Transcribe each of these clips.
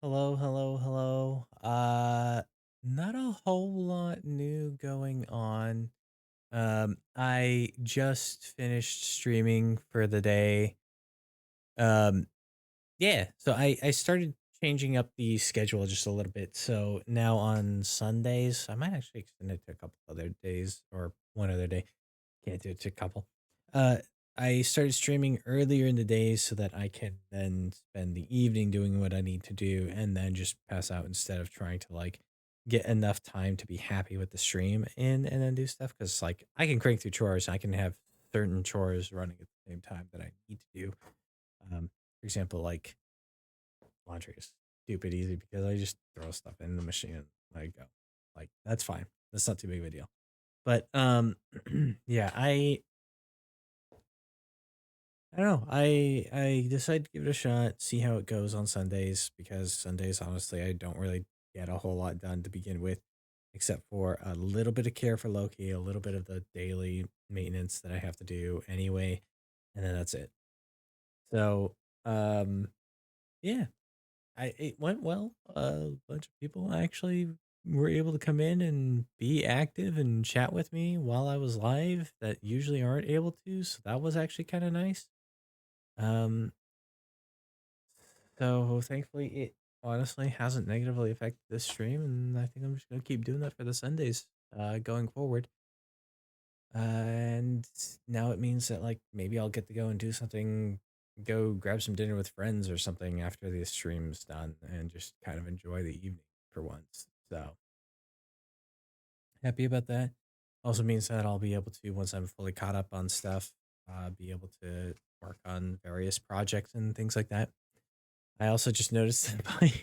Hello, hello, hello. Not a whole lot new going on. I just finished streaming for the day. Um, yeah, so I started changing up the schedule just a little bit. So now on Sundays, I might actually extend it to a couple other days or one other day. Can't do it to a couple. Uh, I started streaming earlier in the day so that I can then spend the evening doing what I need to do and then just pass out instead of trying to like get enough time to be happy with the stream and then do stuff. Cause like I can crank through chores. I can have certain chores running at the same time that I need to do. For example, like laundry is stupid easy because I just throw stuff in the machine and I go. Like that's fine. That's not too big of a deal. But yeah, I don't know. I decided to give it a shot, see how it goes on Sundays because Sundays honestly I don't really get a whole lot done to begin with, except for a little bit of care for Loki, a little bit of the daily maintenance that I have to do anyway, and then that's it. So um yeah, it went well. A bunch of people actually were able to come in and be active and chat with me while I was live that usually aren't able to, so that was actually kind of nice. Um So thankfully, it honestly hasn't negatively affected this stream, and I think I'm just gonna keep doing that for the Sundays going forward. And now it means that like maybe I'll get to go and do something, go grab some dinner with friends or something after the stream's done, and just kind of enjoy the evening for once. So happy about that. Also means that I'll be able to once I'm fully caught up on stuff, be able to work on various projects and things like that. I also just noticed that my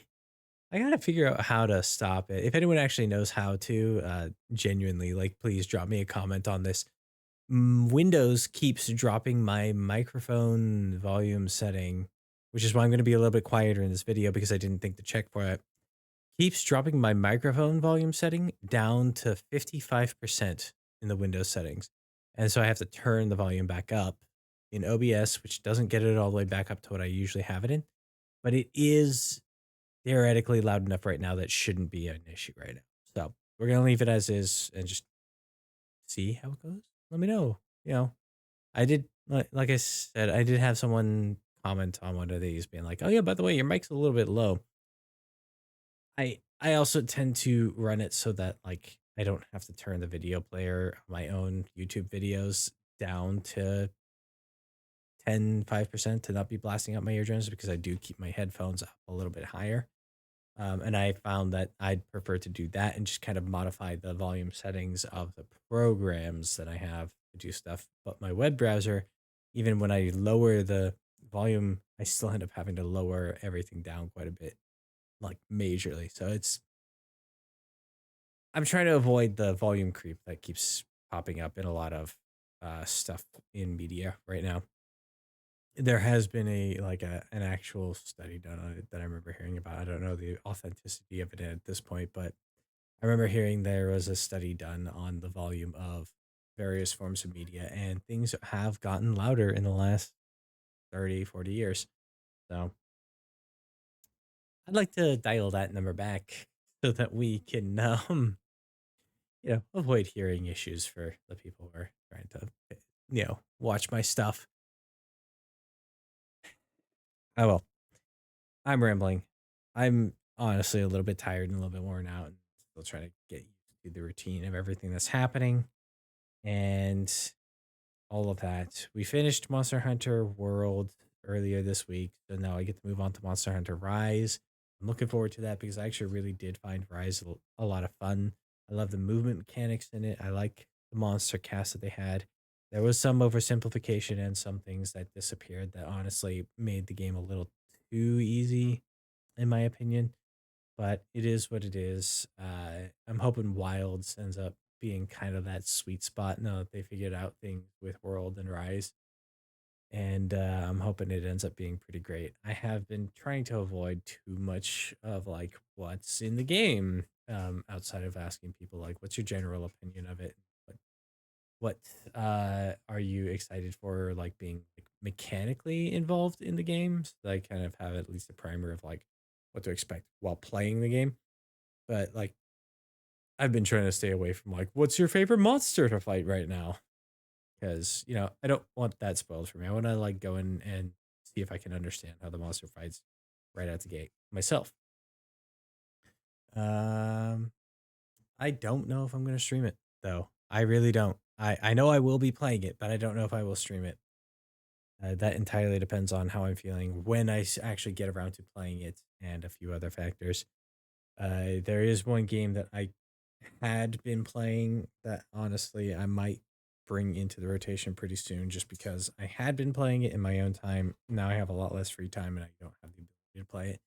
I gotta figure out how to stop it. If anyone actually knows how to, genuinely, like, please drop me a comment on this. Windows keeps dropping my microphone volume setting, which is why I'm gonna be a little bit quieter in this video because I didn't think to check for it. Keeps dropping my microphone volume setting down to 55% in the Windows settings. And so I have to turn the volume back up in OBS, which doesn't get it all the way back up to what I usually have it in, but it is theoretically loud enough right now that shouldn't be an issue right now. So we're gonna leave it as is and just see how it goes. Let me know. You know, I did like I said, I did have someone comment on one of these being like, "Oh yeah, by the way, your mic's a little bit low." I also tend to run it so that like I don't have to turn the video player on my own YouTube videos down to 5% to not be blasting out my eardrums because I do keep my headphones up a little bit higher. And I found that I'd prefer to do that and just kind of modify the volume settings of the programs that I have to do stuff. But my web browser, even when I lower the volume, I still end up having to lower everything down quite a bit, like majorly. So I'm trying to avoid the volume creep that keeps popping up in a lot of stuff in media right now. There has been an actual study done on it that I remember hearing about. I don't know the authenticity of it at this point, but I remember hearing there was a study done on the volume of various forms of media, and things have gotten louder in the last 30, 40 years. So I'd like to dial that number back so that we can, avoid hearing issues for the people who are trying to, watch my stuff. Oh well, I'm rambling. I'm honestly a little bit tired and a little bit worn out, and still trying to get used to the routine of everything that's happening. And all of that. We finished Monster Hunter World earlier this week, so now I get to move on to Monster Hunter Rise. I'm looking forward to that because I actually really did find Rise a lot of fun. I love the movement mechanics in it. I like the monster cast that they had. There was some oversimplification and some things that disappeared that honestly made the game a little too easy, in my opinion, but it is what it is. I'm hoping Wilds ends up being kind of that sweet spot now that they figured out things with World and Rise. And I'm hoping it ends up being pretty great. I have been trying to avoid too much of like what's in the game outside of asking people like, what's your general opinion of it? What are you excited for, like being like mechanically involved in the games? So I kind of have at least a primer of like what to expect while playing the game. But like I've been trying to stay away from like, what's your favorite monster to fight right now? Because I don't want that spoiled for me. I want to like go in and see if I can understand how the monster fights right out the gate myself. Um, I don't know if I'm gonna stream it though. I really don't. I know I will be playing it, but I don't know if I will stream it. That entirely depends on how I'm feeling when actually get around to playing it, and a few other factors. There is one game that I had been playing that honestly I might bring into the rotation pretty soon, just because I had been playing it in my own time. Now I have a lot less free time and I don't have the ability to play it.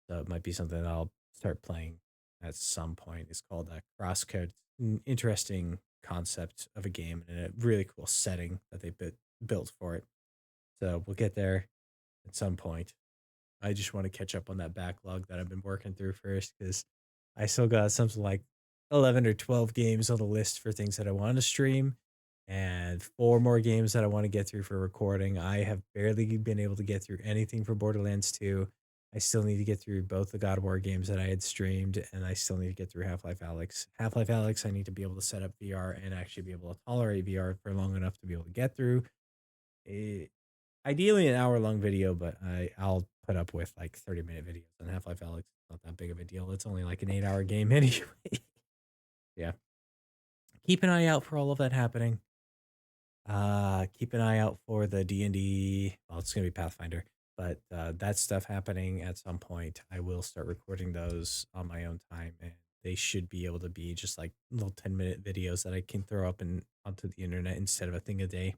So it might be something that I'll start playing at some point. It's called Crosscode. An interesting concept of a game and a really cool setting that they built for it. So we'll get there at some point. I just want to catch up on that backlog that I've been working through first, because I still got something like 11 or 12 games on the list for things that I want to stream, and four more games that I want to get through for recording. I have barely been able to get through anything for Borderlands 2. I still need to get through both the God of War games that I had streamed, and I still need to get through Half-Life Alyx. Half-Life Alyx, I need to be able to set up VR and actually be able to tolerate VR for long enough to be able to get through. Eh, Ideally an hour-long video, but I'll put up with like 30-minute videos on Half-Life Alyx. It's not that big of a deal. It's only like an 8-hour game anyway. Yeah. Keep an eye out for all of that happening. Keep an eye out for the D&D. Well, it's gonna be Pathfinder, but that stuff happening at some point. I will start recording those on my own time, and they should be able to be just like little 10-minute videos that I can throw up and onto the internet instead of a thing a day.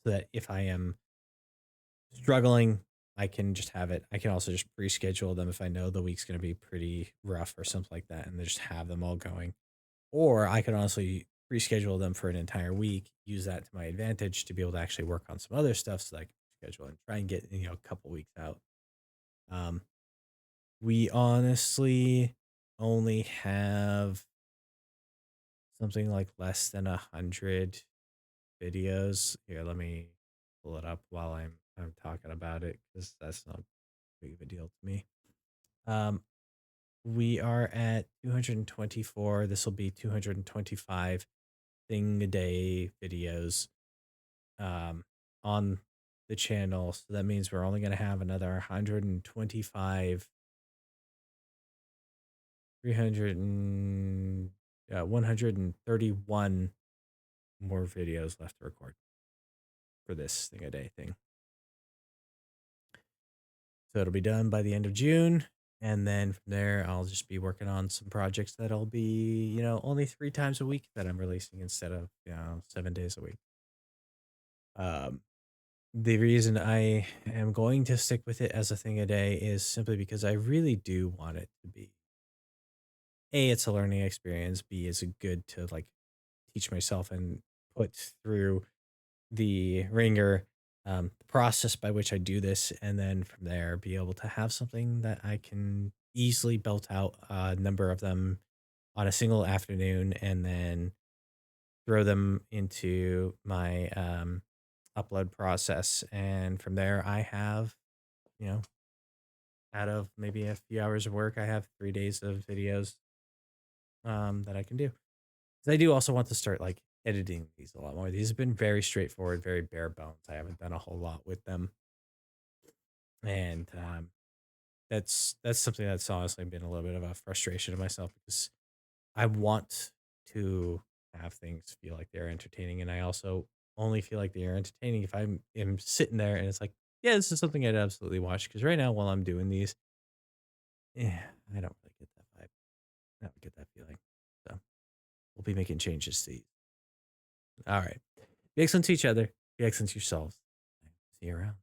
So that if I am struggling, I can just have it. I can also just pre-schedule them if I know the week's going to be pretty rough or something like that, and then just have them all going. Or I can honestly pre-schedule them for an entire week, use that to my advantage to be able to actually work on some other stuff so that I can schedule and try and get a couple weeks out. Um, we honestly only have something like less than 100 videos. Here, let me pull it up while I'm talking about it, because that's not big of a deal to me. Um, we are at 224. This will be 225 thing a day videos um on the channel. So that means we're only going to have another 125, 300 and 131 more videos left to record for this thing a day thing. So it'll be done by the end of June. And then from there, I'll just be working on some projects that'll be, only 3 times a week that I'm releasing instead of, 7 days a week. Um, the reason I am going to stick with it as a thing a day is simply because I really do want it to be A, it's a learning experience. B, is it good to like teach myself and put through the ringer, the process by which I do this, and then from there be able to have something that I can easily belt out a number of them on a single afternoon, and then throw them into my upload process. And from there, I have, you know, out of maybe a few hours of work, I have 3 days of videos that I can do. 'Cause I do also want to start like editing these a lot more. These have been very straightforward, very bare bones. I haven't done a whole lot with them, and that's something that's honestly been a little bit of a frustration to myself, because I want to have things feel like they're entertaining, and I also only feel like they are entertaining if am sitting there and it's like, yeah, this is something I'd absolutely watch. Because right now, while I'm doing these, yeah, I don't really get that vibe. I don't get that feeling. So we'll be making changes to these. All right. Be excellent to each other. Be excellent to yourselves. See you around.